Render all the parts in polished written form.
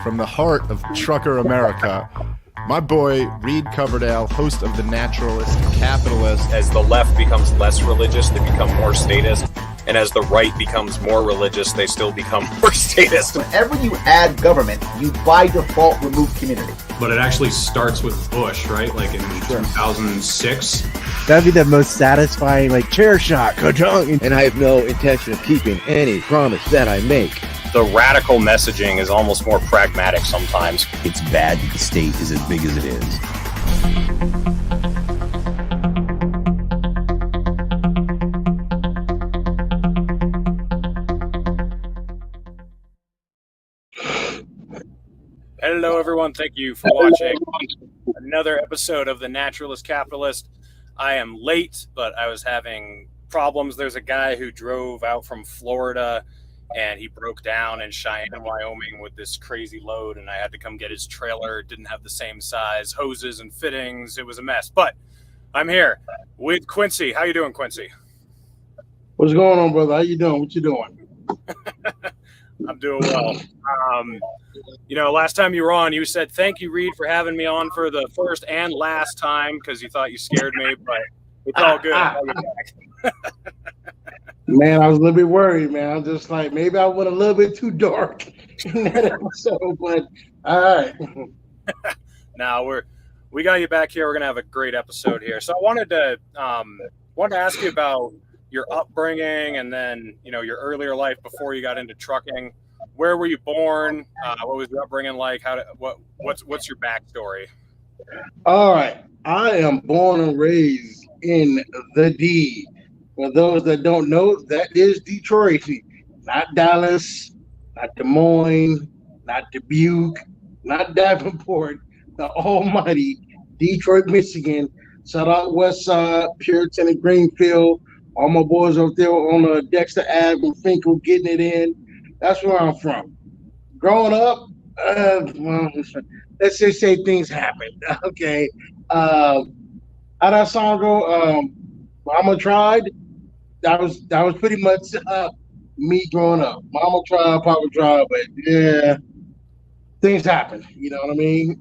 From the heart of Trucker America, my boy Reed Coverdale, host of The Naturalist Capitalist. As the left becomes less religious, they become more statist. And as the right becomes more religious, they still become more statist. Whenever you add government, you by default remove community. But it actually starts with Bush, right? Like in 2006. That'd be the most satisfying, like, chair shot, ka-chung. And I have no intention of keeping any promise that I make. The radical messaging is almost more pragmatic sometimes. It's bad that the state is as big as it is. Hello, everyone. Thank you for watching another episode of The Naturalist Capitalist. I am late, but I was having problems. There's a guy who drove out from Florida, and he broke down in Cheyenne, Wyoming with this crazy load, and I had to come get his trailer. It didn't have the same size hoses and fittings. It was a mess. But I'm here with Quincy. How you doing, Quincy? What's going on, brother? How you doing? What you doing? I'm doing well. Last time you were on, you said, thank you, Reed, for having me on for the first and last time because you thought you scared me, but it's all good. I'll get back. Man, I was a little bit worried, man. I was just like, maybe I went a little bit too dark in that episode, but all right. Now we got you back here. We're gonna have a great episode here. So I wanted to ask you about your upbringing and then your earlier life before you got into trucking. Where were you born? What was your upbringing like? What's your backstory? All right, I am born and raised in the D. For those that don't know, that is Detroit, not Dallas, not Des Moines, not Dubuque, not Davenport, the almighty Detroit, Michigan. Shout out West Side, Puritan and Greenfield. All my boys up there on Dexter Ave and Finkel getting it in. That's where I'm from. Growing up, let's just say things happened. Okay. How that song go? Mama tried. That was pretty much me growing up. Mama tried, Papa tried, but yeah, things happen. You know what I mean?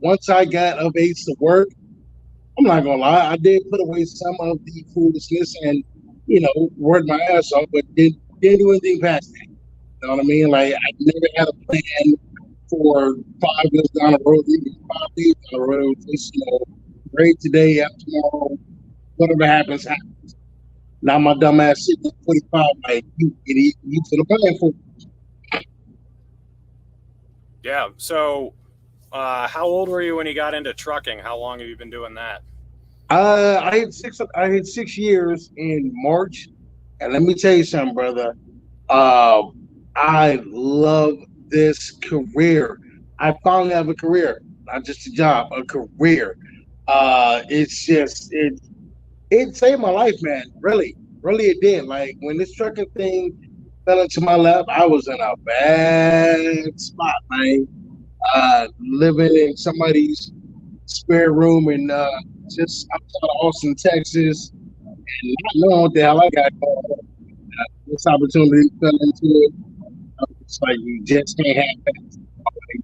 Once I got of age to work, I'm not gonna lie, I did put away some of the foolishness and worked my ass off, but didn't do anything past that. You know what I mean? Like, I never had a plan for 5 years down the road, even 5 days down the road. Just great today, have tomorrow, whatever happens, happens. Now my dumb ass sitting at 45, like, you idiot, you should have planned for it. Yeah. So, how old were you when you got into trucking? How long have you been doing that? I had 6 years in March, and let me tell you something, brother. I love this career. I finally have a career, not just a job, a career. It saved my life, man. Really it did. Like, when this trucking thing fell into my lap, I was in a bad spot, man. Living in somebody's spare room and just outside of Austin, Texas, and not knowing what the hell I got going on. This opportunity fell into it. It's like you just can't have that.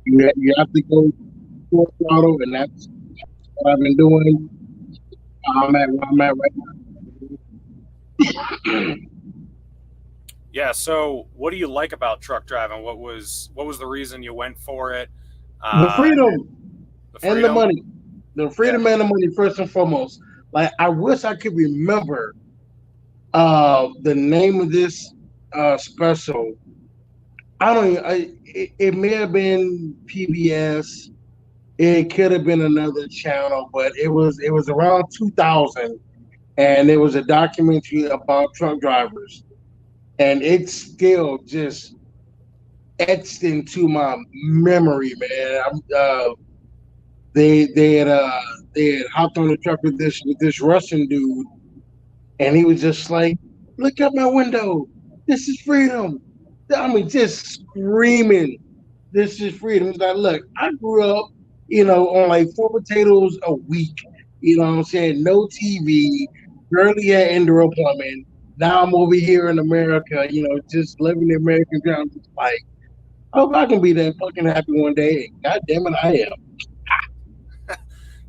You have to go full throttle, and that's what I've been doing. I'm at where I'm at right now. Yeah. So, what do you like about truck driving? What was the reason you went for it? The freedom and the money. The freedom and the money, first and foremost. Like, I wish I could remember the name of this special. It may have been PBS. It could have been another channel, but it was around 2000, and it was a documentary about truck drivers, and it's still just etched into my memory, man. They had hopped on the truck with this Russian dude, and he was just like, "Look out my window! This is freedom!" I mean, just screaming, "This is freedom!" It's like, look, I grew up, on like 4 potatoes a week. You know what I'm saying? No TV, barely had indoor plumbing. Now I'm over here in America, just living the American dream. I'm just like, I hope I can be that fucking happy one day. God damn it, I am.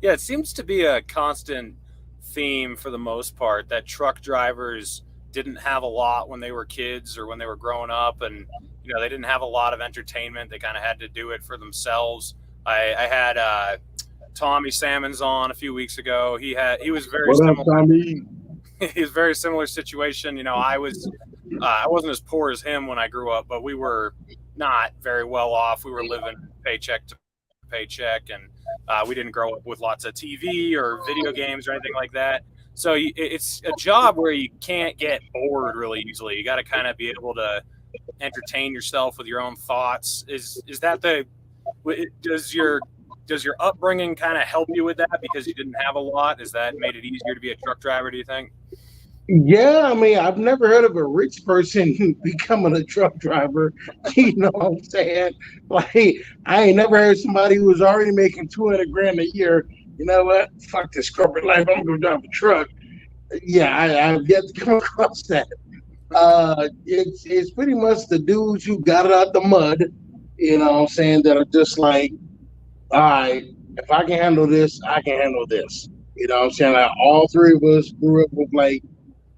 Yeah, it seems to be a constant theme for the most part that truck drivers didn't have a lot when they were kids or when they were growing up, and they didn't have a lot of entertainment. They kind of had to do it for themselves. I had Tommy Salmons on a few weeks ago. He was very What up, similar. Tommy? He was very similar situation. I wasn't as poor as him when I grew up, but we were not very well off. We were living paycheck to paycheck, and we didn't grow up with lots of TV or video games or anything like that. So it's a job where you can't get bored really easily. You got to kind of be able to entertain yourself with your own thoughts. Is that does your upbringing kind of help you with that because you didn't have a lot? Has that made it easier to be a truck driver, do you think? Yeah, I mean, I've never heard of a rich person becoming a truck driver. You know what I'm saying? Like, I ain't never heard somebody who was already making 200 grand a year. You know what? Fuck this corporate life. I'm gonna drive a truck. Yeah, I've yet to come across that. It's pretty much the dudes who got it out the mud. You know what I'm saying? That are just like, all right, if I can handle this, I can handle this. You know what I'm saying? Like, all three of us grew up with like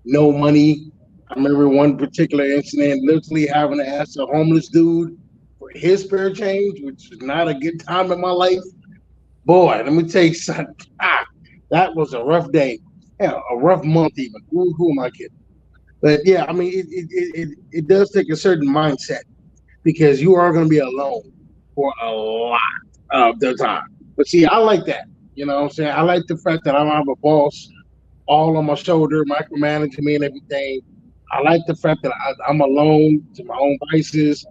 no money. I remember one particular incident, literally having to ask a homeless dude for his spare change, which is not a good time in my life. Boy, let me tell you something. That was a rough day. Yeah, a rough month even. Who am I kidding? But yeah, I mean, it does take a certain mindset because you are going to be alone for a lot of the time. But see, I like that. You know what I'm saying? I like the fact that I don't have a boss all on my shoulder, micromanaging me and everything. I like the fact that I'm alone to my own vices.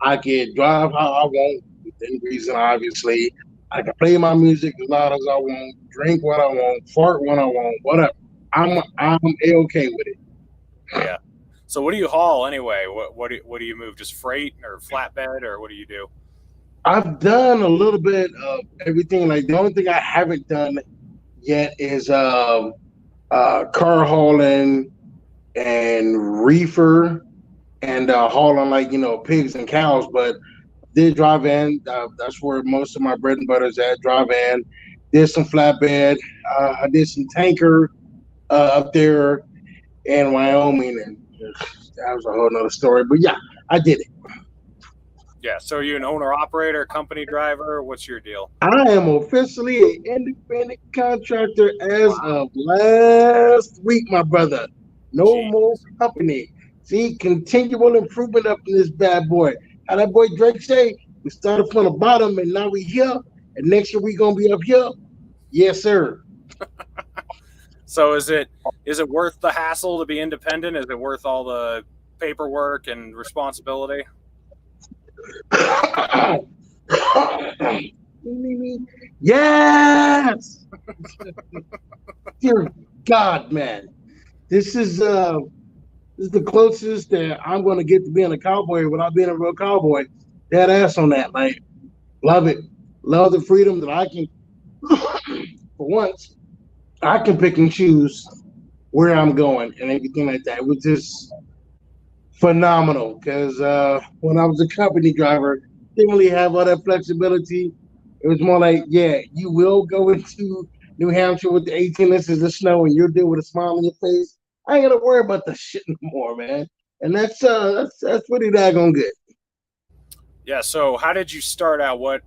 I can drive how I want, within reason, obviously. I can play my music as loud as I want, drink what I want, fart when I want, whatever. I'm A-okay with it. Yeah. So what do you haul anyway? What do you move? Just freight or flatbed, or what do you do? I've done a little bit of everything. Like, the only thing I haven't done yet is car hauling and reefer and hauling, like, pigs and cows. But did drive in. That's where most of my bread and butter is at. Drive in. Did some flatbed. I did some tanker up there in Wyoming, and that was a whole nother story. But yeah, I did it. Yeah. So are you an owner operator, company driver? What's your deal? I am officially an independent contractor as of last week, my brother. No more company. See, continual improvement up in this bad boy. How that boy Drake say, we started from the bottom and now we here, and next year we gonna be up here. Yes, sir. So is it worth the hassle to be independent? Is it worth all the paperwork and responsibility? Yes. Dear God, man, this is the closest that I'm going to get to being a cowboy without being a real cowboy. Dead ass on that. Like, love it. Love the freedom that I can, for once, I can pick and choose where I'm going and everything like that. It was just phenomenal because when I was a company driver, didn't really have all that flexibility. It was more like, yeah, you will go into New Hampshire with the 18 inches of snow and you'll deal with a smile on your face. I ain't gotta worry about the shit no more, man. And that's pretty daggone good. Yeah. So how did you start out? What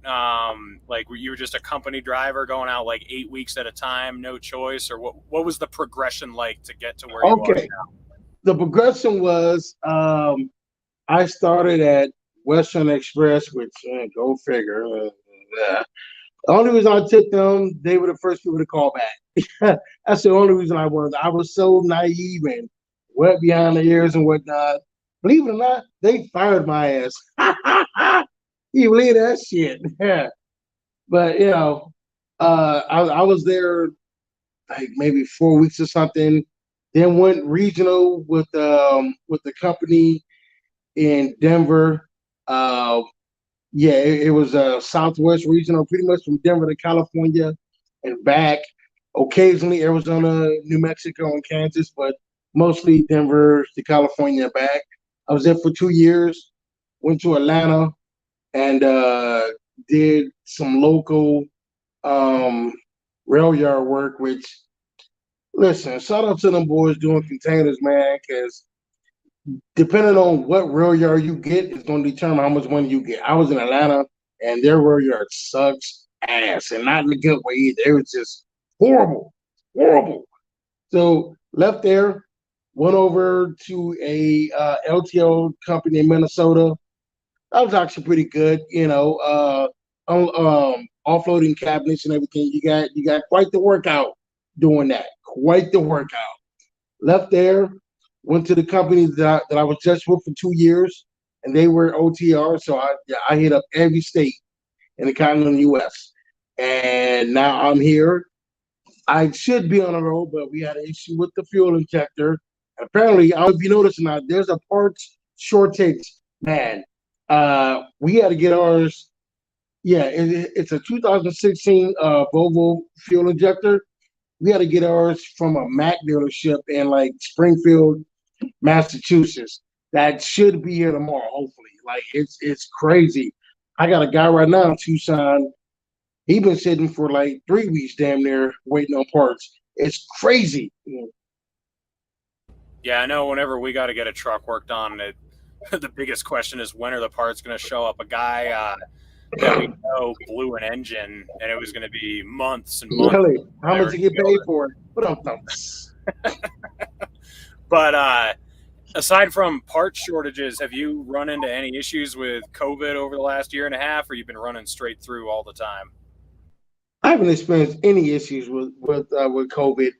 like you were just a company driver going out like 8 weeks at a time, no choice, or what was the progression like to get to where you are now? The progression was I started at Western Express, which go figure. The only reason I took them, they were the first people to call back. That's the only reason I was. I was so naive and wet behind the ears and whatnot. Believe it or not, they fired my ass. You believe that shit? Yeah. But I was there like maybe 4 weeks or something. Then went regional with the company in Denver. It was Southwest regional, pretty much from Denver to California and back. Occasionally Arizona, New Mexico, and Kansas, but mostly Denver to California and back. I was there for 2 years. Went to Atlanta, and did some local rail yard work. Which, listen, shout out to them boys doing containers, man, because depending on what rail yard you get is going to determine how much money you get. I was in Atlanta, and their rail yard sucks ass, and not in a good way either. It was just horrible, horrible. So left there, went over to a LTO company in Minnesota. That was actually pretty good, offloading cabinets and everything. You got quite the workout doing that. Quite the workout. Left there, went to the company that I was just with for 2 years, and they were OTR. So I hit up every state in the continental U.S. And now I'm here. I should be on the road, but we had an issue with the fuel injector. Apparently, I don't know if you noticed or not, there's a parts shortage, man. We had to get ours. Yeah, it's a 2016 Volvo fuel injector. We had to get ours from a Mac dealership in like Springfield, Massachusetts. That should be here tomorrow, hopefully. Like it's crazy. I got a guy right now in Tucson. He been sitting for like 3 weeks, damn near, waiting on parts. It's crazy. Yeah, I know. Whenever we got to get a truck worked on, the biggest question is when are the parts going to show up? A guy that we know blew an engine, and it was going to be months and months. Really? How much you get paid for it? What up, But aside from part shortages, have you run into any issues with COVID over the last year and a half, or you've been running straight through all the time? I haven't experienced any issues with COVID.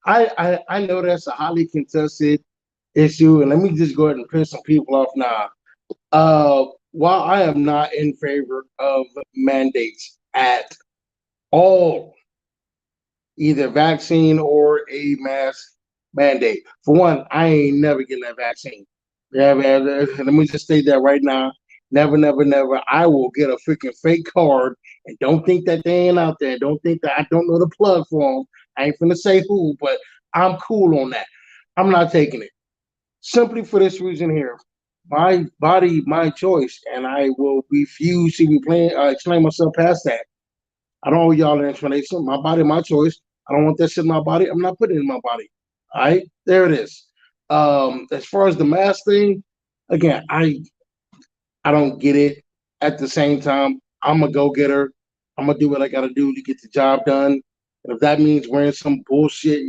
I know that's a highly contested issue, and let me just go ahead and piss some people off now. While I am not in favor of mandates at all, either vaccine or a mask mandate. For one, I ain't never getting that vaccine. Yeah, man. Let me just state that right now. Never, never, never. I will get a freaking fake card, and don't think that they ain't out there. Don't think that I don't know the plug for them. I ain't finna say who, but I'm cool on that. I'm not taking it. Simply for this reason here. My body, my choice, and I will refuse to explain myself past that. I don't owe y'all an explanation. My body, my choice. I don't want that shit in my body. I'm not putting it in my body. All right, there it is. As far as the mask thing, again, I don't get it. At the same time, I'm a go-getter. I'm gonna do what I gotta do to get the job done. And if that means wearing some bullshit,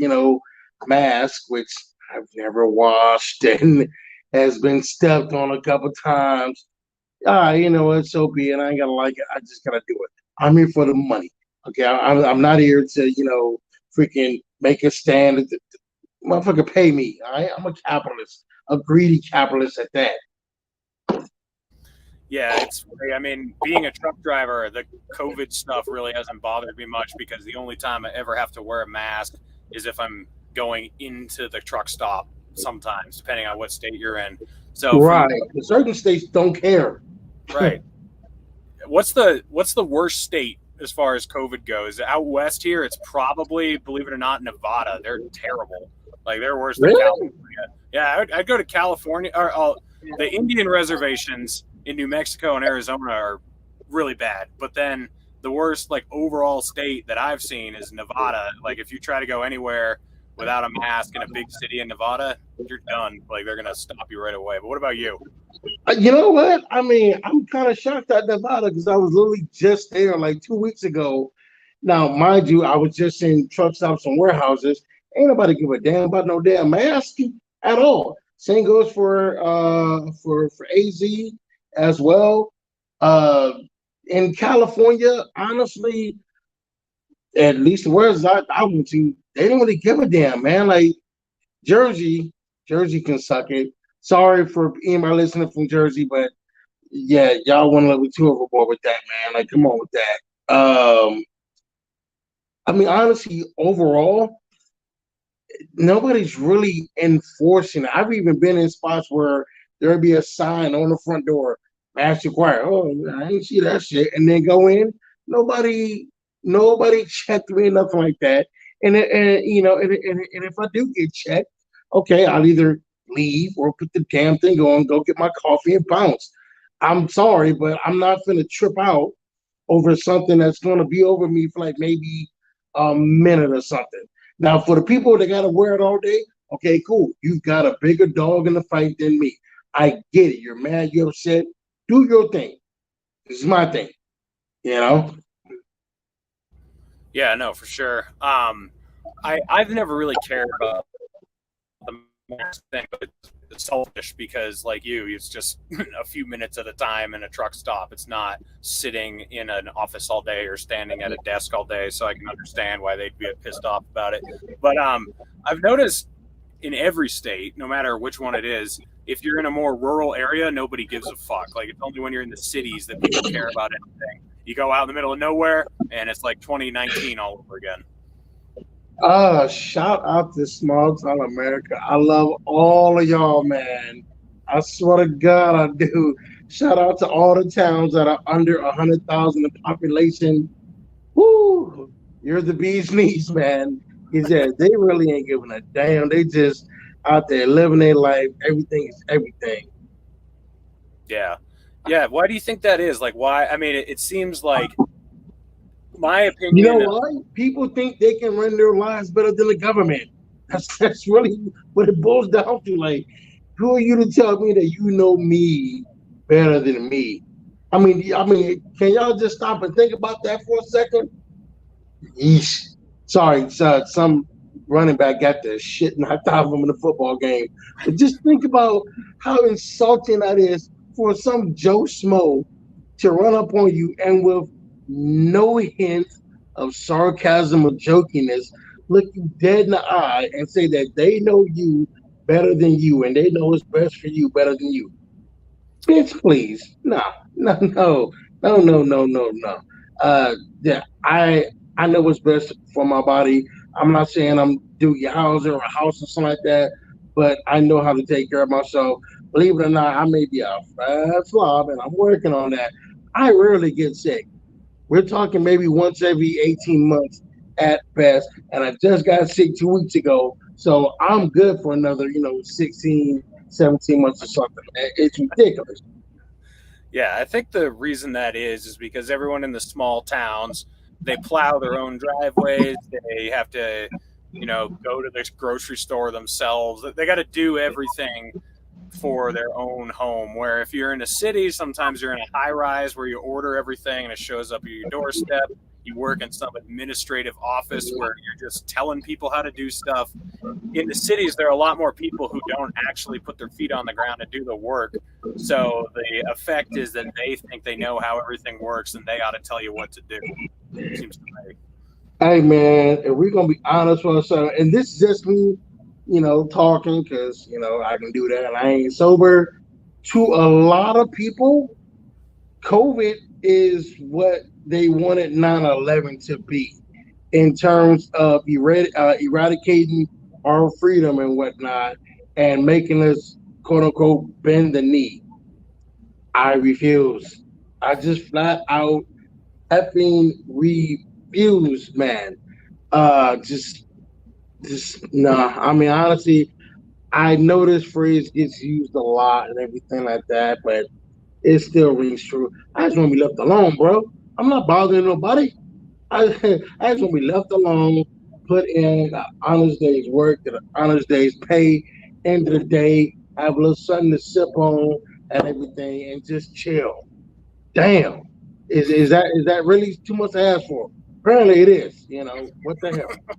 mask, which I've never washed and has been stepped on a couple times, you know what? So be it. I ain't gotta like it. I just gotta do it. I'm here for the money. Okay, I'm not here to freaking make a stand. Motherfucker, pay me. All right, I'm a capitalist, a greedy capitalist at that. Yeah, I mean, being a truck driver, the COVID stuff really hasn't bothered me much because the only time I ever have to wear a mask is if I'm going into the truck stop sometimes, depending on what state you're in. So right, certain states don't care. Right. What's the worst state as far as COVID goes? Out west here, it's probably, believe it or not, Nevada. They're terrible. Like they're worse than California. Yeah, I'd go to California or the Indian reservations in New Mexico and Arizona are really bad. But then the worst overall state that I've seen is Nevada. Like if you try to go anywhere without a mask in a big city in Nevada, you're done. Like they're gonna stop you right away. But what about you? You know what? I mean, I'm kind of shocked at Nevada because I was literally just there like 2 weeks ago. Now, mind you, I was just in truck stops and warehouses. Ain't nobody give a damn about no damn mask at all. Same goes for AZ as well. In California, honestly, at least whereas I went to, they didn't really give a damn, man. Like Jersey can suck it. Sorry for anybody listening from Jersey, but yeah, y'all went a little bit too overboard with that, man. Like, come on with that. I mean, honestly, overall, nobody's really enforcing it. I've even been in spots where there'd be a sign on the front door, mask required. Oh, I didn't see that shit. And then go in, nobody checked me, nothing like that. And if I do get checked, okay, I'll either leave or put the damn thing on, go get my coffee and bounce. I'm sorry, but I'm not finna trip out over something that's gonna be over me for like maybe a minute or something. Now, for the people that gotta wear it all day, okay, cool. You've got a bigger dog in the fight than me. I get it. You're mad, you're upset. Do your thing. This is my thing. You know? Yeah, no, for sure. I've never really cared about the mask thing, but it's selfish because, like you, it's just a few minutes at a time in a truck stop. It's not sitting in an office all day or standing at a desk all day. So I can understand why they'd be pissed off about it. But I've noticed in every state, no matter which one it is, if you're in a more rural area, nobody gives a fuck. Like, it's only when you're in the cities that people care about anything. You go out in the middle of nowhere, and it's like 2019 all over again. Shout out to small town America. I love all of y'all, man. I swear to God, I do. Shout out to all the towns that are under 100,000 in population. Woo! You're the bee's knees, man. He said they really ain't giving a damn. They just out there living their life. Everything is everything. Yeah. Yeah. Why do you think that is? Like, why? I mean, it seems like, my opinion. You know why? People think they can run their lives better than the government. That's really what it boils down to. Like, who are you to tell me that you know me better than me? I mean, can y'all just stop and think about that for a second? Yeesh. Sorry, some running back got the shit knocked out of him in the football game. But just think about how insulting that is for some Joe Schmo to run up on you and with no hint of sarcasm or jokiness, look you dead in the eye and say that they know you better than you and they know what's best for you better than you. Bitch, please. No, no, no, no, no, no, no, no. Yeah, I know what's best for my body. I'm not saying I'm Doogie Howser or a house or something like that, but I know how to take care of myself. Believe it or not, I may be a fat slob and I'm working on that. I rarely get sick. We're talking maybe once every 18 months at best. And I just got sick 2 weeks ago. So I'm good for another, 16, 17 months or something. It's ridiculous. Yeah, I think the reason that is because everyone in the small towns, they plow their own driveways. They have to, go to the grocery store themselves. They got to do everything for their own home. Where if you're in a city, sometimes you're in a high rise where you order everything and it shows up at your doorstep. You work in some administrative office where you're just telling people how to do stuff. In the cities, there are a lot more people who don't actually put their feet on the ground and do the work. So the effect is that they think they know how everything works and they ought to tell you what to do. It seems to me. Hey, man, if we're going to be honest with ourselves, and this is just me, talking because, I can do that and I ain't sober. To a lot of people, COVID is what they wanted 9/11 to be in terms of eradicating our freedom and whatnot and making us, quote unquote, bend the knee. I refuse. I just flat out effing refuse, man. Just nah. I mean, honestly, I know this phrase gets used a lot and everything like that, but it still rings true. I just want to be left alone, bro. I'm not bothering nobody. I, I just want to be left alone, put in an honest day's work, get an honest day's pay, end of the day, have a little something to sip on and everything, and just chill. Damn. Is that really too much to ask for? Apparently it is. What the hell?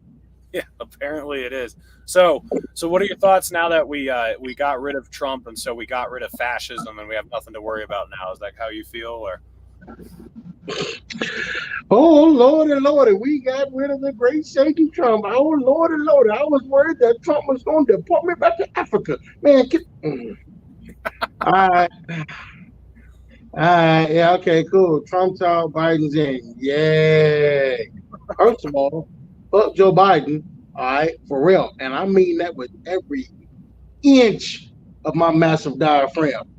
Yeah, apparently it is. So what are your thoughts now that we got rid of Trump and so we got rid of fascism and we have nothing to worry about now? Is that how you feel, or? Oh Lord and Lord, we got rid of the great Satan Trump. Oh Lord and Lord, I was worried that Trump was going to deport me back to Africa. Man, all right. Yeah, okay, cool. Trump's out, Biden's in. Yay. First of all, fuck Joe Biden, all right, for real. And I mean that with every inch of my massive diaphragm.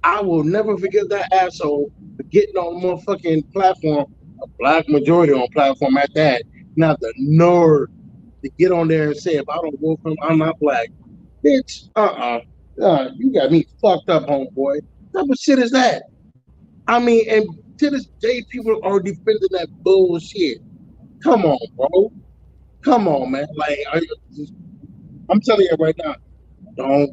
I will never forget that asshole for getting on a motherfucking platform, a black majority on platform at that. Now the nerve to get on there and say, if I don't vote for him, I'm not black. Bitch, you got me fucked up, homeboy. What type of shit is that? I mean, and to this day, people are defending that bullshit. Come on, bro. Come on, man. Like, I'm telling you right now, don't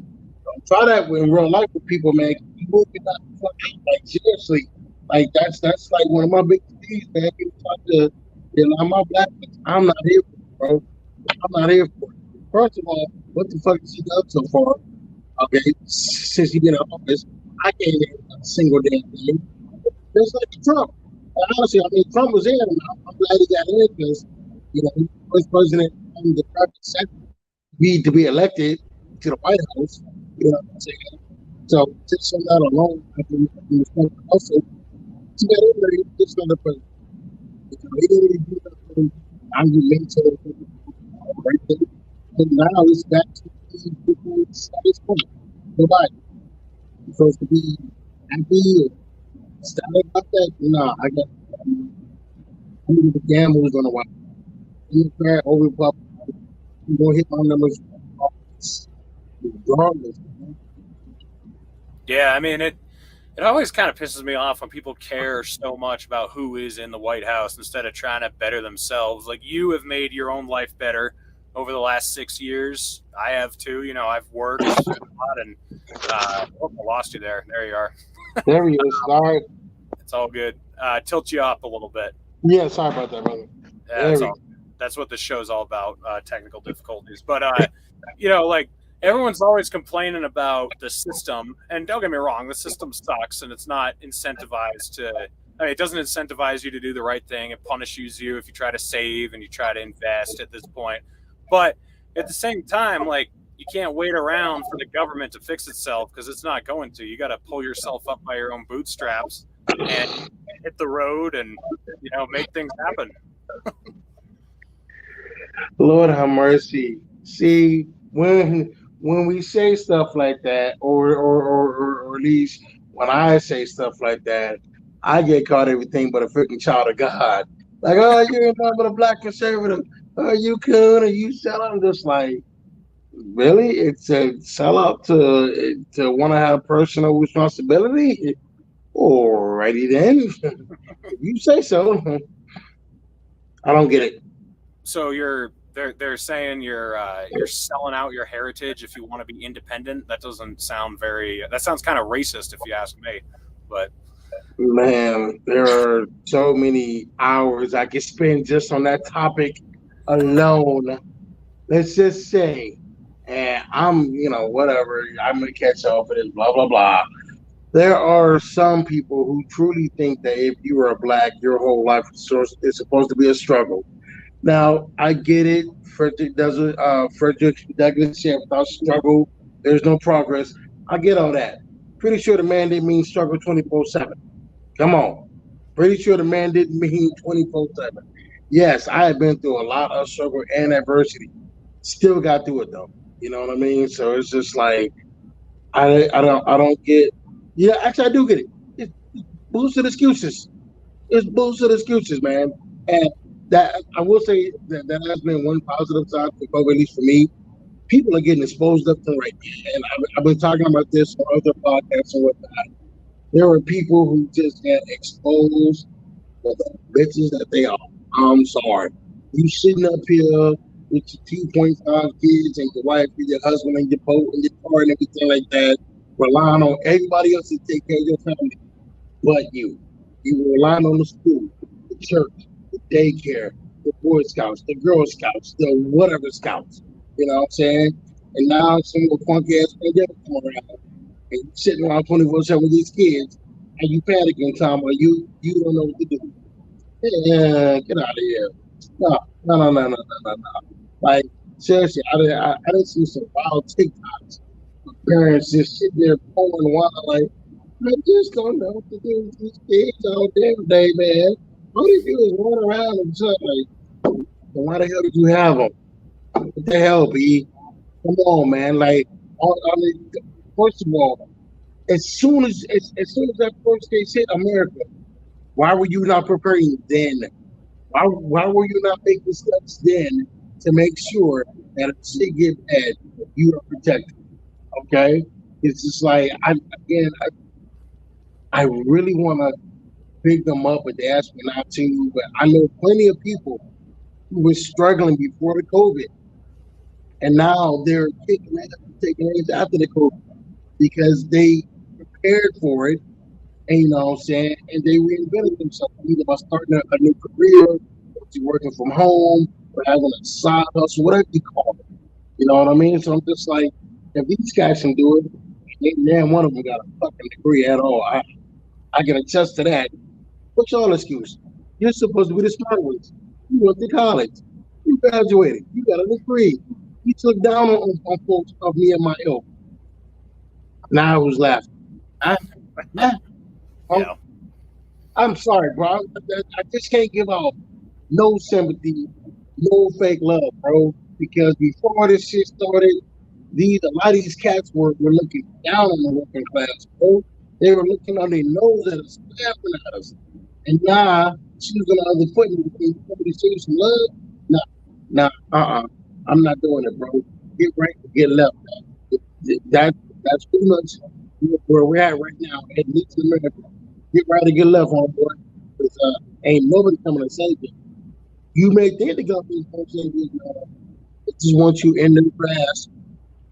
try that in real life with people, man. You will get that fuck out. Like, seriously. Like, that's like one of my big things, man. People talk to, I'm not black. I'm not here for it, bro. I'm not here for it. First of all, what the fuck has he done so far? Okay, since he been in office, I can't name a single damn thing. Just like Trump. And honestly, I mean, Trump was in, and I'm glad he got in because, he was president in the private sector to be elected to the White House. You know what I'm saying? So, just from that alone, I can respect also. To get over there, just another president. He didn't really do nothing. I'm just maintaining everything. And now it's back to the status quo. Nobody is supposed to be happy or ecstatic about that. Nah, I'm gonna the gambles on a while. Democrat or Republican, I'm gonna hit my numbers regardless. Yeah, I mean it always kind of pisses me off when people care so much about who is in the White House instead of trying to better themselves. Like, you have made your own life better over the last 6 years. I have too. I've worked a lot, and I lost you there. There you are. There he is. All right. It's all good. Tilt you up a little bit. Yeah, sorry about that, brother. Yeah, that's what this show's all about, technical difficulties. But, like, everyone's always complaining about the system. And don't get me wrong, the system sucks, and it's not incentivized to – it doesn't incentivize you to do the right thing. It punishes you if you try to save and you try to invest at this point. But at the same time, like, you can't wait around for the government to fix itself because it's not going to. You got to pull yourself up by your own bootstraps and hit the road and, make things happen. Lord have mercy. See, when we say stuff like that, or at least when I say stuff like that, I get called everything but a freaking child of God. Like, oh, you're nothing but a black conservative. Oh, you coon, or you sell. I'm just like, really? It's a sellout to want to have personal responsibility? Alrighty then. If you say so. I don't get it. So they're saying you're selling out your heritage if you want to be independent. That doesn't sound that sounds kind of racist if you ask me. But man, there are so many hours I could spend just on that topic alone. Let's just say, and I'm, whatever, I'm gonna catch up for this, blah blah blah. There are some people who truly think that if you are black, your whole life is supposed to be a struggle. Now, I get it. Frederick Douglass said, without struggle, there's no progress. I get all that. Pretty sure the man didn't mean struggle 24/7. Come on. Pretty sure the man didn't mean 24/7. Yes, I have been through a lot of struggle and adversity. Still got through it though. You know what I mean? So it's just like I don't get. Yeah, actually I do get it. It's bullshit excuses. It's bullshit excuses, man. And that I will say that has been one positive side for COVID, at least for me. People are getting exposed up to right, and I've been talking about this on other podcasts and whatnot. There are people who just get exposed for the bitches that they are. I'm sorry. You sitting up here with your 2.5 kids and your wife and your husband and your boat and your car and everything like that, relying on everybody else to take care of your family but you. You were relying on the school, the church, the daycare, the Boy Scouts, the Girl Scouts, the whatever Scouts. You know what I'm saying? And now some of the funky ass pandemic come around. And you sitting around 24/7 with these kids and you panicking time while you don't know what to do. Yeah, get out of here. No. Like, seriously, I didn't see some wild TikToks of parents just sitting there pouring water like, I just don't know what to do with these kids all damn day, man. All they do is run around and stuff like, why the hell did you have them? What the hell, B? Come on, man. Like, I mean, first of all, as soon as that first case hit America, why were you not preparing then? Why were you not making steps then to make sure that if shit get bad, you are protected? Okay, it's just like I really want to big them up, but they asked me not to. But I know plenty of people who were struggling before the COVID, and now they're taking it after the COVID because they prepared for it, and you know what I'm saying, and they reinvented themselves either by starting a new career, or to working from home, or having a side hustle, whatever you call it. You know what I mean? So I'm just like, if these guys can do it, ain't damn one of them got a fucking degree at all. I can attest to that. What's your excuse? You're supposed to be the smart ones. You went to college. You graduated. You got a degree. You took down on folks of me and my ilk. Now I was laughing. I, Yeah. I'm sorry, bro. I just can't give out no sympathy, no fake love, bro. Because before this shit started, a lot of these cats were looking down on the working class, bro. They were looking on their nose at us, laughing at us. And now choosing the other foot and somebody show some love. I'm not doing it, bro. Get right, get left. That's pretty much where we're at right now, at least in America. Get right or get left, homeboy. Because ain't nobody coming to save you. You may think the government's going to save you, they just want you in the grass.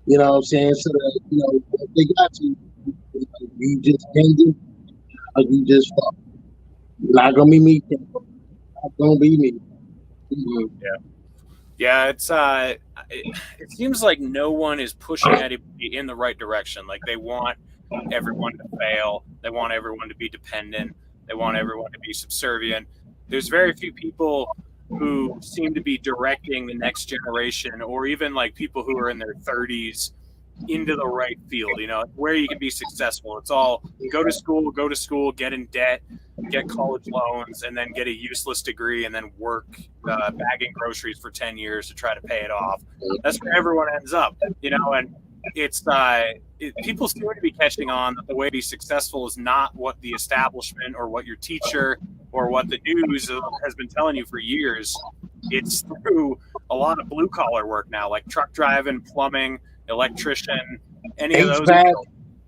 You know what I'm saying? So that, if they got you, you just can't do it. You just fuck. Not gonna be me. Not gonna be me. Mm-hmm. Yeah, it seems like no one is pushing anybody in the right direction. Like they want everyone to fail. They want everyone to be dependent. They want everyone to be subservient. There's very few people who seem to be directing the next generation, or even like people who are in their 30s, into the right field, where you can be successful. It's all go to school, get in debt, get college loans, and then get a useless degree, and then work bagging groceries for 10 years to try to pay it off. That's where everyone ends up, and it's people seem to be catching on that the way to be successful is not what the establishment or what your teacher or what the news has been telling you for years. It's through a lot of blue collar work now, like truck driving, plumbing, electrician, any of those.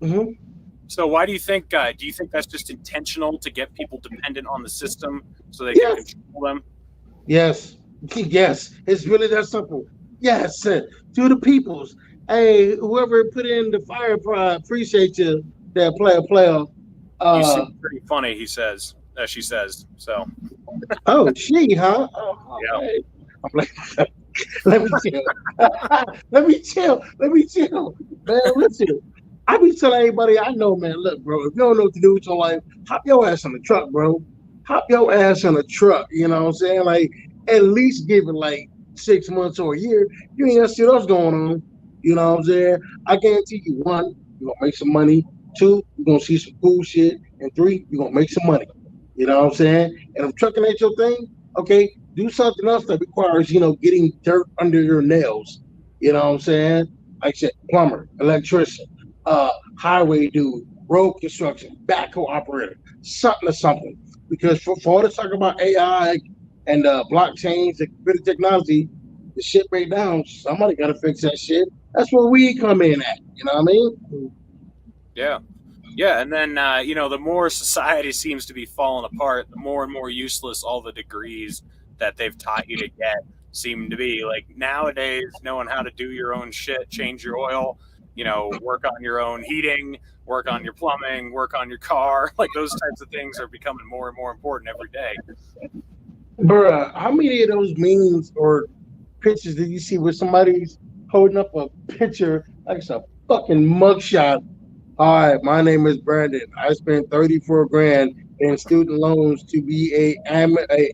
Mm-hmm. So why do you think that's just intentional to get people dependent on the system so they can control them? Yes. It's really that simple. Yes, to the peoples. Hey, whoever put in the fire, appreciate you. That player. You seem pretty funny, she says. So. Oh, she, huh? Yeah. Okay. I'm like, let me chill. Man, listen. I be telling everybody I know, man, look, bro, if you don't know what to do with your life, hop your ass on the truck, bro. Hop your ass on a truck, you know what I'm saying? Like, at least give it like 6 months or a year. You ain't gonna see what's going on. You know what I'm saying? I guarantee you, 1, you're gonna make some money. 2, you're gonna see some cool shit. And 3, you're gonna make some money. You know what I'm saying? And if trucking ain't your thing, okay, do something else that requires, getting dirt under your nails. You know what I'm saying? Like I said, plumber, electrician, highway dude, road construction, backhoe operator, something. Because for all this talk about AI and blockchains and computer technology, the shit break down. Somebody got to fix that shit. That's where we come in at. You know what I mean? Yeah, and then the more society seems to be falling apart, the more and more useless all the degrees that they've taught you to get seem to be. Like nowadays, knowing how to do your own shit, change your oil, work on your own heating, work on your plumbing, work on your car, like those types of things are becoming more and more important every day. Bruh, how many of those memes or pictures did you see where somebody's holding up a picture like it's a fucking mugshot? Hi, my name is Brandon. I spent 34 grand in student loans to be a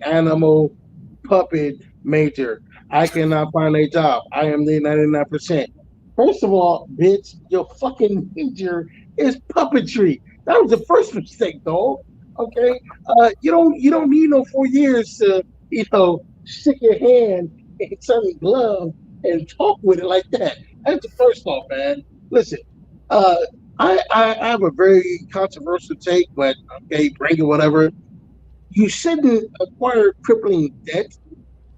animal puppet major. I cannot find a job. I am the 99%. First of all, bitch, your fucking major is puppetry. That was the first mistake, dog. Okay, you don't need no 4 years to stick your hand in some glove and talk with it like that. That's the first off, man. Listen, I have a very controversial take, but okay, bring it, whatever. You shouldn't acquire crippling debt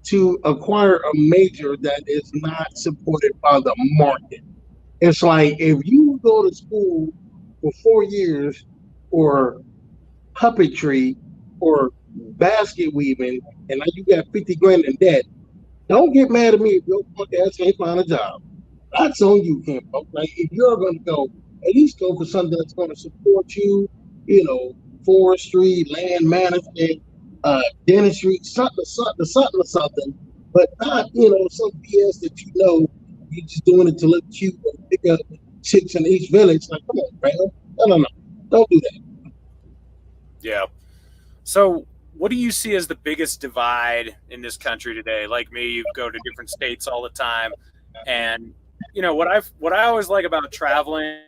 to acquire a major that is not supported by the market. It's like if you go to school for 4 years for puppetry for basket weaving, and now you got 50 grand in debt. Don't get mad at me if your punk ass can't find a job. That's on you, Kim. Like if you're going to go, at least go for something that's going to support you. You know, forestry, land management, dentistry, something. But not some BS that you're just doing it to look cute and pick up chicks in each village. Like, come on, man. No. Don't do that. Yeah. So, what do you see as the biggest divide in this country today? Like me, you go to different states all the time, and what I always like about traveling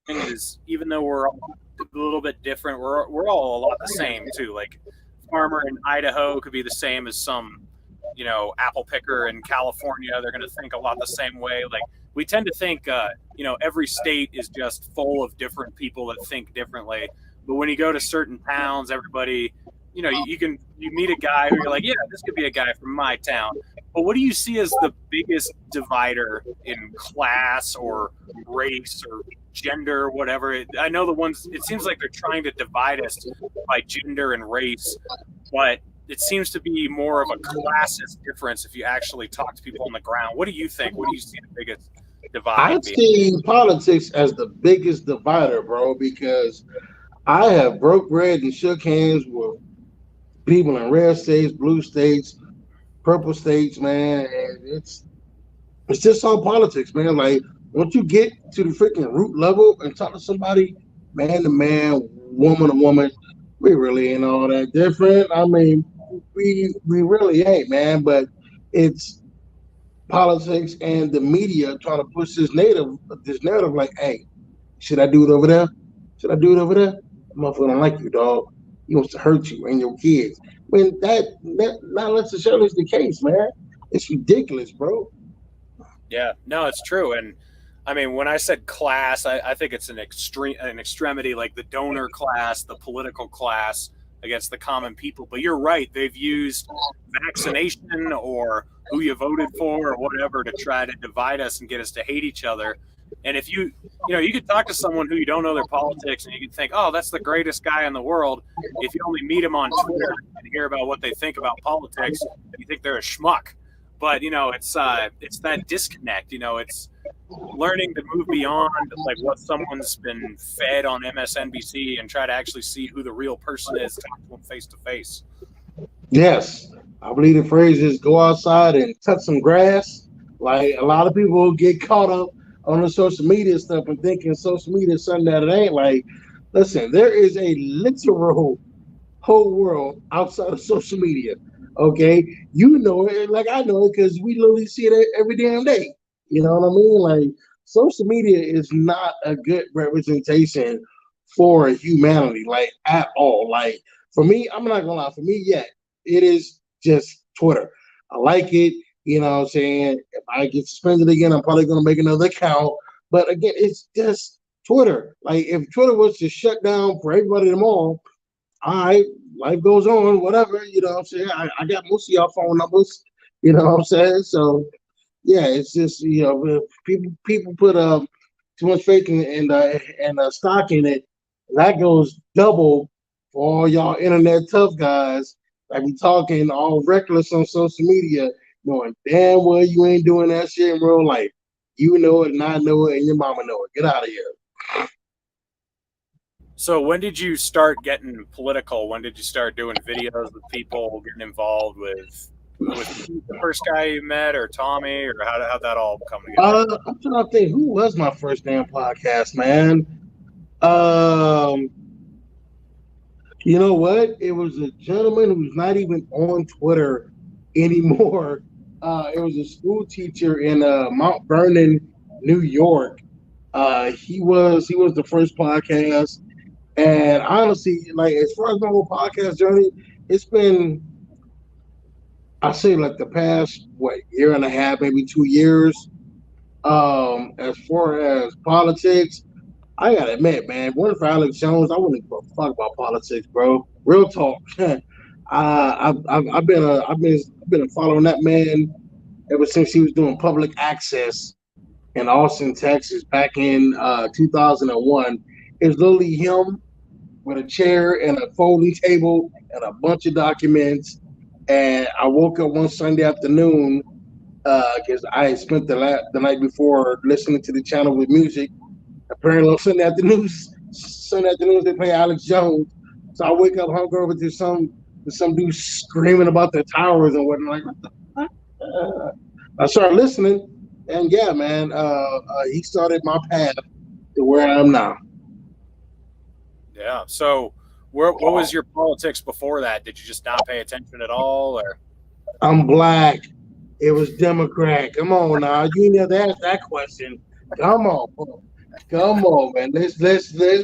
is even though we're all a little bit different, we're all a lot the same too. Like, farmer in Idaho could be the same as some apple picker in California. They're going to think a lot the same way. Like, we tend to think every state is just full of different people that think differently. But when you go to certain towns, everybody, you meet a guy who you're like, yeah, this could be a guy from my town. But what do you see as the biggest divider in class or race or gender or whatever? I know it seems like they're trying to divide us by gender and race, but it seems to be more of a classist difference if you actually talk to people on the ground. What do you think? What do you see the biggest divide? I see politics as the biggest divider, bro, because I have broke bread and shook hands with people in red states, blue states, purple states, man, and it's just all politics, man. Like, once you get to the freaking root level and talk to somebody, man to man, woman to woman, we really ain't all that different. I mean, we really ain't, man. But it's politics and the media trying to push this narrative like, hey, should I do it over there? Should I do it over there? That motherfucker don't like you, dog. He wants to hurt you and your kids. When that not necessarily is the case, man. It's ridiculous, bro. Yeah, no, it's true. And I mean, when I said class, I think it's an extremity, like the donor class, the political class against the common people. But you're right; they've used vaccination or who you voted for or whatever to try to divide us and get us to hate each other. And if you could talk to someone who you don't know their politics, and you can think, oh, that's the greatest guy in the world. If you only meet him on Twitter and hear about what they think about politics, you think they're a schmuck. But it's that disconnect. It's learning to move beyond like what someone's been fed on MSNBC and try to actually see who the real person is, talk to them face to face. Yes, I believe the phrase is go outside and touch some grass. Like, a lot of people get caught up on the social media stuff and thinking social media is something that it ain't. Like, listen, there is a literal whole world outside of social media. Okay, you know it, like I know it, because we literally see it every damn day. You know what I mean? Like, social media is not a good representation for humanity, like, at all. Like, for me, I'm not gonna lie. For me, yeah, it is just Twitter. I like it. You know what I'm saying? If I get suspended again, I'm probably gonna make another account. But again, it's just Twitter. Like, if Twitter was to shut down for everybody tomorrow, all right, life goes on, whatever, you know what I'm saying? I got most of y'all phone numbers, you know what I'm saying? So, yeah, it's just, people put too much faith and stock in it. That goes double for all y'all internet tough guys that be talking all reckless on social media, knowing damn well you ain't doing that shit in real life. You know it, and I know it, and your mama know it. Get out of here. So when did you start getting political? When did you start doing videos with people, getting involved with the first guy you met, or Tommy, or how'd that all come together? I'm trying to think, who was my first damn podcast, man? You know what? It was a gentleman who's not even on Twitter anymore. It was a school teacher in Mount Vernon, New York. He was the first podcast. And honestly, like, as far as my whole podcast journey, it's been, I say, like, the past year and a half, maybe 2 years. As far as politics, I gotta admit, man, one for Alex Jones, I wouldn't give a fuck about politics, bro. Real talk. I've been following that man ever since he was doing public access in Austin, Texas, back in 2001. It's literally him with a chair and a folding table and a bunch of documents. And I woke up one Sunday afternoon because I had spent the night before listening to the channel with music. Apparently on Sunday afternoons they play Alex Jones. So I wake up hungover to some dude screaming about the towers and whatnot. Like, what the fuck? I started listening, and yeah, man, he started my path to where I am now. Yeah. So, what was your politics before that? Did you just not pay attention at all, or? I'm black. It was Democrat. Come on now, you never asked that question. Come on, man. Let's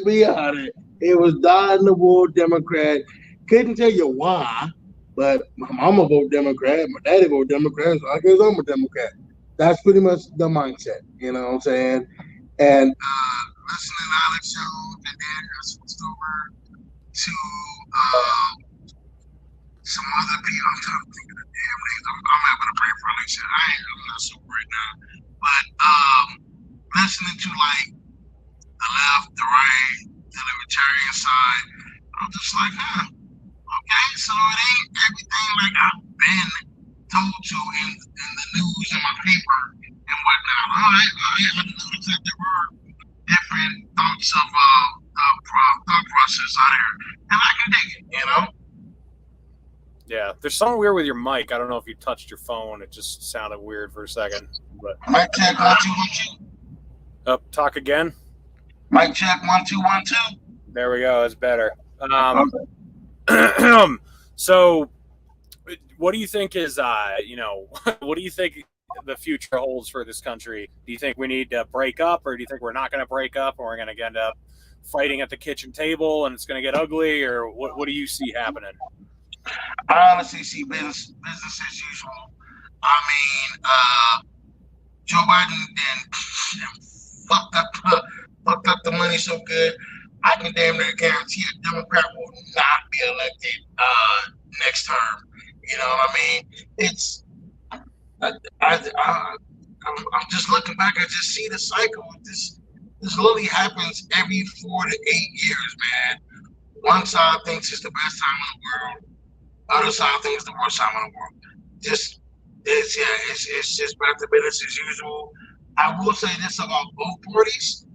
be honest. It was dyed in the wool Democrat. Couldn't tell you why, but my mama vote Democrat, my daddy vote Democrat, so I guess I'm a Democrat. That's pretty much the mindset, you know what I'm saying? And listening to Alex Jones, and then I switched over to some other people. I'm trying to think of the damn names. I'm having a brain for election. I'm not super right now, but listening to like the left, the right, the libertarian side, I'm just like, okay, so it ain't everything like I've been told to in the news and my paper and whatnot. I noticed that there were different thoughts of thought process out here, and I can dig it, you know. Yeah, there's something weird with your mic. I don't know if you touched your phone. It just sounded weird for a second. But Mic check 1 2 1 2. Talk again. Mic check 1 2 1 2. There we go. That's better. So, what do you think is, what do you think the future holds for this country? Do you think we need to break up, or do you think we're not going to break up, and we're going to end up fighting at the kitchen table, and it's going to get ugly, or what do you see happening? I honestly see business as usual. I mean, Joe Biden then fucked up the money so good. I can damn near guarantee a Democrat will not be elected next term. You know what I mean? I'm just looking back. I just see the cycle. This literally happens every 4 to 8 years, man. One side thinks it's the best time in the world. Other side thinks it's the worst time in the world. It's just back to business as usual. I will say this about both parties,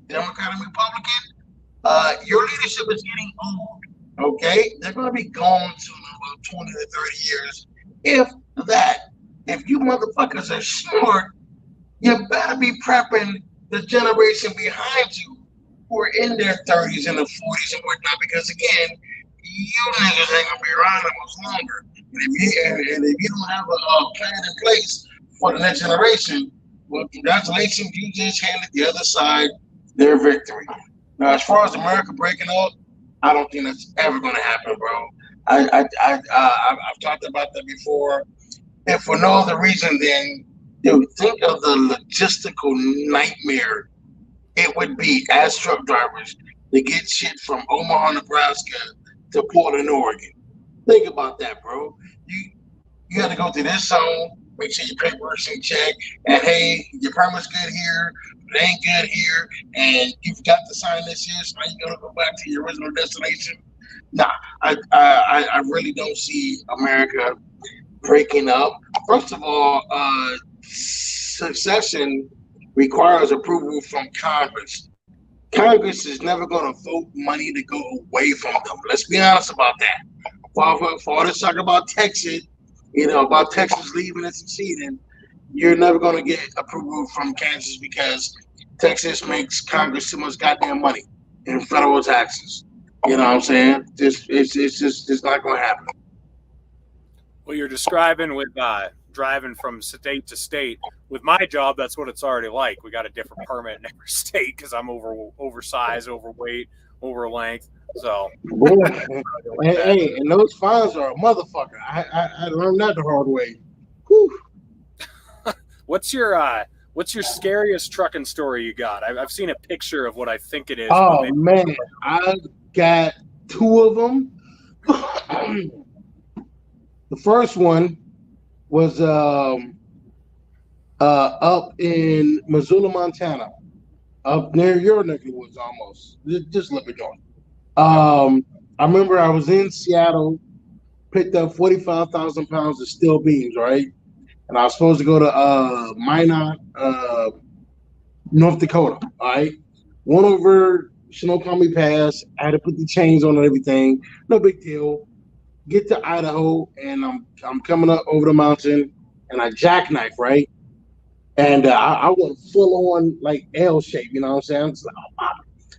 Democrat and Republican. Your leadership is getting old. Okay, they're going to be gone soon in about 20 to 30 years. If that, if you motherfuckers are smart, you better be prepping the generation behind you who are in their 30s and the 40s and whatnot, because again, you niggas ain't gonna be around that much longer. And if you don't have a plan in place for the next generation, well, congratulations, you just handed the other side their victory. Now, as far as America breaking up, I don't think that's ever gonna happen, bro. I've talked about that before. And for no other reason than, dude, think of the logistical nightmare it would be as truck drivers to get shit from Omaha, Nebraska to Portland, Oregon. Think about that, bro. You got to go to this zone, make sure your paperwork's in check, and hey, your permit's good here, but it ain't good here, and you forgot to sign this here, so now you got to go back to your original destination. Nah, I really don't see America breaking up. First of all, succession requires approval from Congress. Congress is never going to vote money to go away from them. Let's be honest about that. For all this talk about Texas, about Texas leaving and seceding, you're never going to get approval from Kansas because Texas makes Congress too much goddamn money in federal taxes. You know what I'm saying? It's not going to happen. Well, you're describing with driving from state to state. With my job, that's what it's already like. We got a different permit in every state because I'm oversized, overweight, over length. So, hey, and those fines are a motherfucker. I learned that the hard way. Whew. What's your scariest trucking story you got? I've seen a picture of what I think it is. Oh man, I got 2 of them. The first one was up in Missoula, Montana, up near your neck of the woods almost. Just a little bit north. I remember I was in Seattle, picked up 45,000 pounds of steel beams, right? And I was supposed to go to Minot, North Dakota. All right, went over Snoqualmie Pass. I had to put the chains on and everything. No big deal. Get to Idaho, and I'm coming up over the mountain, and I jackknife, right, and I went full on like L shape. You know what I'm saying? Like, oh, wow.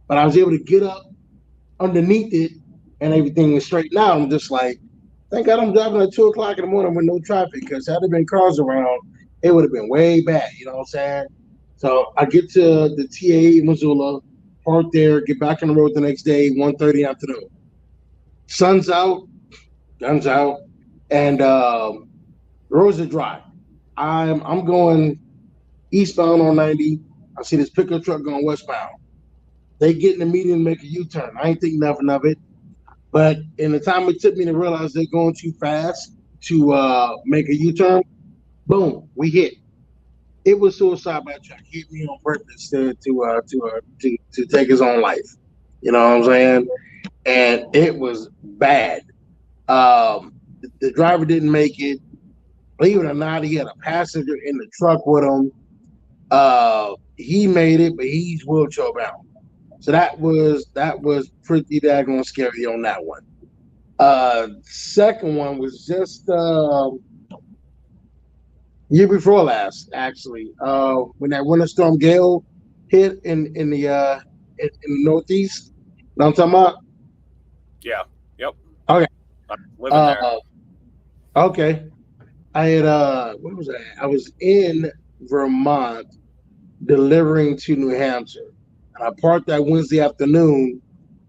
But I was able to get up underneath it, and everything was straightened out. I'm just like, thank God I'm driving at 2 o'clock in the morning with no traffic, because had there been cars around, it would have been way bad. You know what I'm saying? So I get to the TA Missoula, park there, get back on the road the next day, 1:30 afternoon. Sun's out, guns out, and roads are dry. I'm going eastbound on 90. I see this pickup truck going westbound. They get in the median and make a U-turn. I ain't think nothing of it. But in the time it took me to realize they're going too fast to make a U-turn, boom, we hit. It was suicide by truck. He hit me on purpose to take his own life. You know what I'm saying? And it was bad. The driver didn't make it. Believe it or not, he had a passenger in the truck with him. He made it, but he's wheelchair bound. So that was pretty daggone scary on that one. Second one was just year before last, actually. When that winter storm Gale hit in the Northeast. You know what I'm talking about? Yeah. Yep. Okay. I'm living there. Okay. I had what was that? I was in Vermont delivering to New Hampshire. And I parked that Wednesday afternoon,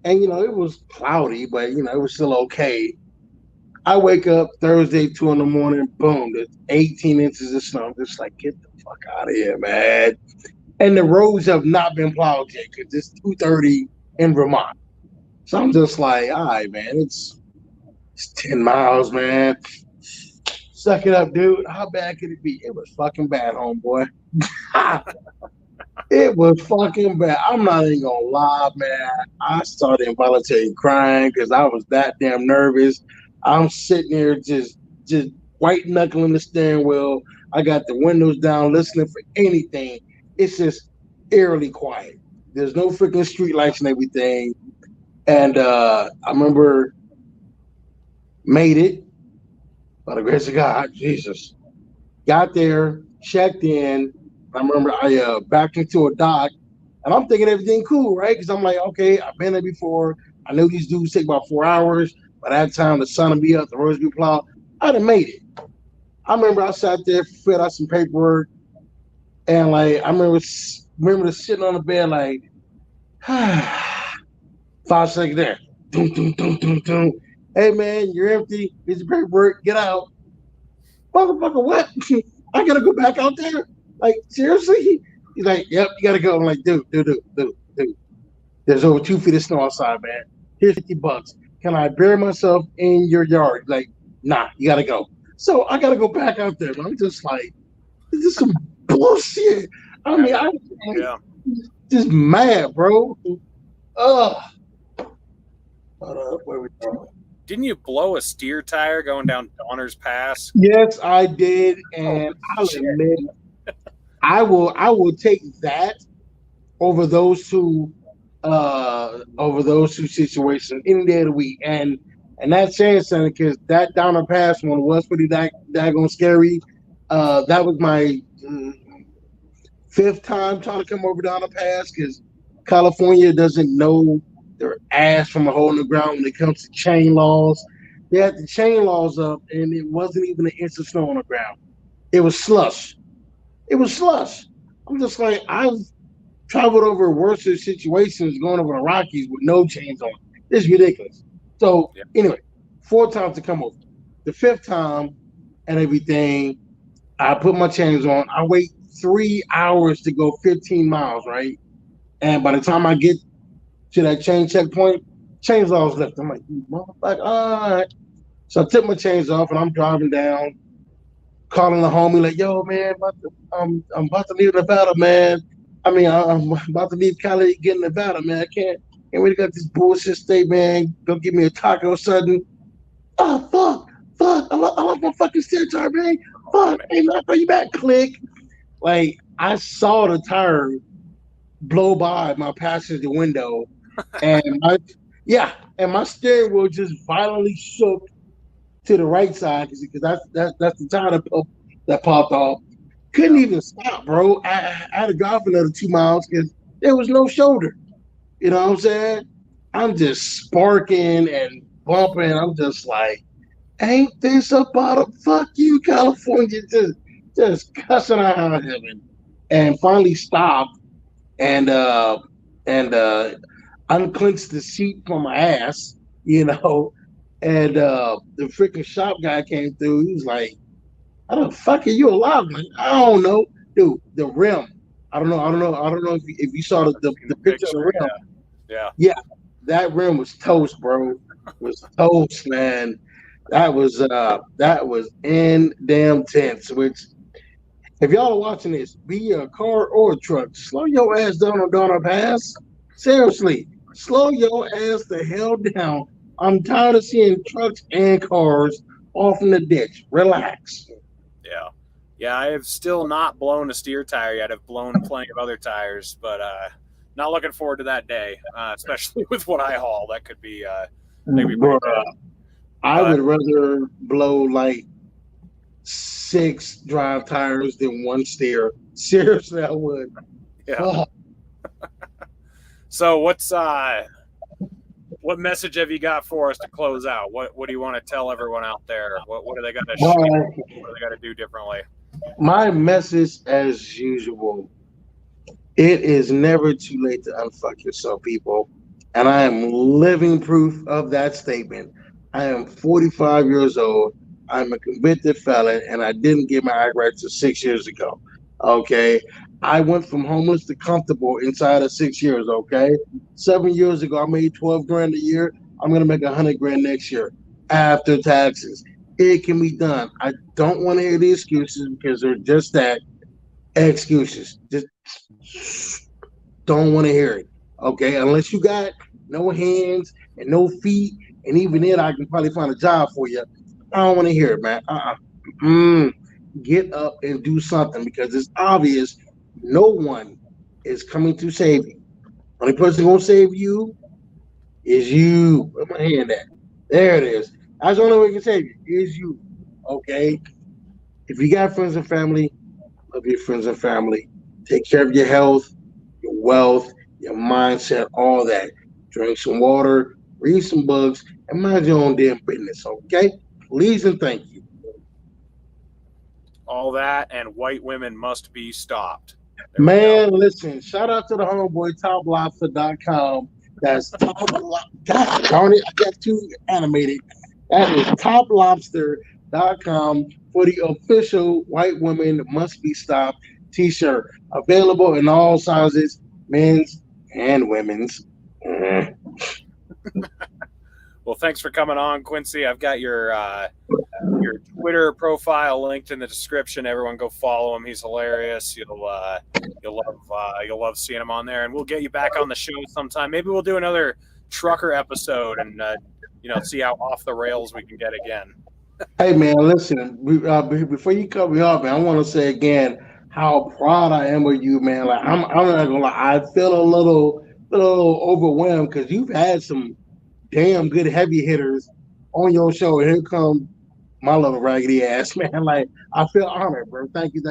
and it was cloudy, but it was still okay. I wake up Thursday, 2 in the morning, boom, there's 18 inches of snow. I'm just like, get the fuck out of here, man. And the roads have not been plowed yet because it's 2:30 in Vermont. So I'm just like, all right, man, it's 10 miles, man. Suck it up, dude. How bad could it be? It was fucking bad, homeboy. It was fucking bad. I'm not even gonna lie, man. I started involuntary crying because I was that damn nervous. I'm sitting here just white knuckling the steering wheel. I got the windows down, listening for anything. It's just eerily quiet. There's no freaking street lights and everything. And I remember made it by the grace of God, Jesus. Got there, checked in. I remember I backed into a dock, and I'm thinking everything cool, right? Because I'm like, okay, I've been there before. I know these dudes take about 4 hours. By that time, the sun will be up, the roads will be plowed. I'd have made it. I remember I sat there, filled out some paperwork, and like I remember sitting on the bed like, 5 seconds there. Dum, dum, dum, dum, dum. Hey man, you're empty. Here's your paperwork. Get out. Motherfucker, what? I gotta go back out there? Like, seriously? He's like, yep, you gotta go. I'm like, dude. There's over 2 feet of snow outside, man. Here's $50. Can I bury myself in your yard? Like, nah, you gotta go. So I gotta go back out there. I'm just like, this is some bullshit. I mean, I'm just mad, bro. Ugh. Where we going? Didn't you blow a steer tire going down Donner's Pass? Yes, I did, and I'll admit, I will take that over those two situations any day of the week. And that's saying something, because that Donner Pass one was pretty daggone scary. That was my 5th time trying to come over Donner Pass, because California doesn't know their ass from a hole in the ground when it comes to chain laws. They had the chain laws up, and it wasn't even an inch of snow on the ground. It was slush. I'm just like, I've traveled over worse situations going over the Rockies with no chains on. It's ridiculous. So anyway, 4 times to come over. The 5th time and everything, I put my chains on. I wait 3 hours to go 15 miles, right? And by the time I get to that chain checkpoint, chains laws left. I'm like, motherfucker, all right. So I took my chains off, and I'm driving down, calling the homie like, yo, man, I'm about to leave Nevada, man. I mean, I'm about to leave Cali, get in Nevada, man. I can't and we got this bullshit state, man. Go give me a taco sudden. Oh fuck! I lost my fucking steer tire, man. Fuck! Hey, man, are you back? Click. Like I saw the tire blow by my passenger window, and my steering wheel just violently shook to the right side because that's the tire that popped off. Couldn't even stop, bro. I had to drive another 2 miles because there was no shoulder. You know what I'm saying? I'm just sparking and bumping. I'm just like, ain't this about a fuck you, California? Just cussing out of heaven, and finally stopped and unclinched the seat from my ass, and the freaking shop guy came through. He was like, "How the fuck are you alive?" I'm like, I don't know, dude. The rim. I don't know if you saw the picture of the rim. Yeah. That rim was toast, bro. It was toast, man. That was in damn tense. Which, if y'all are watching this, be a car or a truck, slow your ass down on Donner Pass. Seriously, slow your ass the hell down. I'm tired of seeing trucks and cars off in the ditch. Relax. Yeah. I have still not blown a steer tire yet. I've blown plenty of other tires, but not looking forward to that day, especially with what I haul. That could be maybe. I would rather blow like 6 drive tires than 1 steer. Seriously, I would. Yeah. So what message have you got for us to close out? What do you want to tell everyone out there? What do they got to what do they got to do differently? My message, as usual, it is never too late to unfuck yourself, people. And I am living proof of that statement. I am 45 years old. I'm a convicted felon, and I didn't get my act right till 6 years ago. Okay. I went from homeless to comfortable inside of 6 years. Okay. 7 years ago, I made 12 grand a year. I'm going to make 100 grand next year after taxes. It can be done. I don't want to hear the excuses because they're just that, excuses. Just don't want to hear it. Okay. Unless you got no hands and no feet, and even then, I can probably find a job for you. I don't want to hear it, man. Get up and do something because it's obvious no one is coming to save you. Only person gonna save you is you. Where my hand at? There it is. That's the only way can save you is you. Okay. If you got friends and family, love your friends and family. Take care of your health, your wealth, your mindset, all that. Drink some water, read some books, and mind your own damn business. Okay. Please and thank you. All that and white women must be stopped. Man, listen, shout out to the homeboy toplobster.com. That's top. God darn it, I got too animated. That is toplobster.com for the official white women must be stopped t-shirt. Available in all sizes, men's and women's. Well, thanks for coming on, Quincy. I've got your Twitter profile linked in the description. Everyone go follow him. He's hilarious. You'll love seeing him on there, and we'll get you back on the show sometime. Maybe we'll do another trucker episode and see how off the rails we can get again. Hey man, listen. Before you cut me off, man, I want to say again how proud I am of you, man. Like I'm not gonna lie, I feel a little overwhelmed because you've had some damn good heavy hitters on your show. And here comes my little raggedy ass, man. Like, I feel honored, bro. Thank you.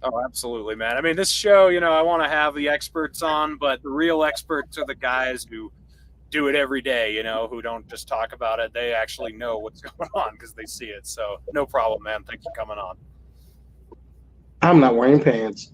Oh, absolutely, man. I mean, this show, I want to have the experts on, but the real experts are the guys who do it every day, who don't just talk about it. They actually know what's going on because they see it. So no problem, man. Thanks for coming on. I'm not wearing pants.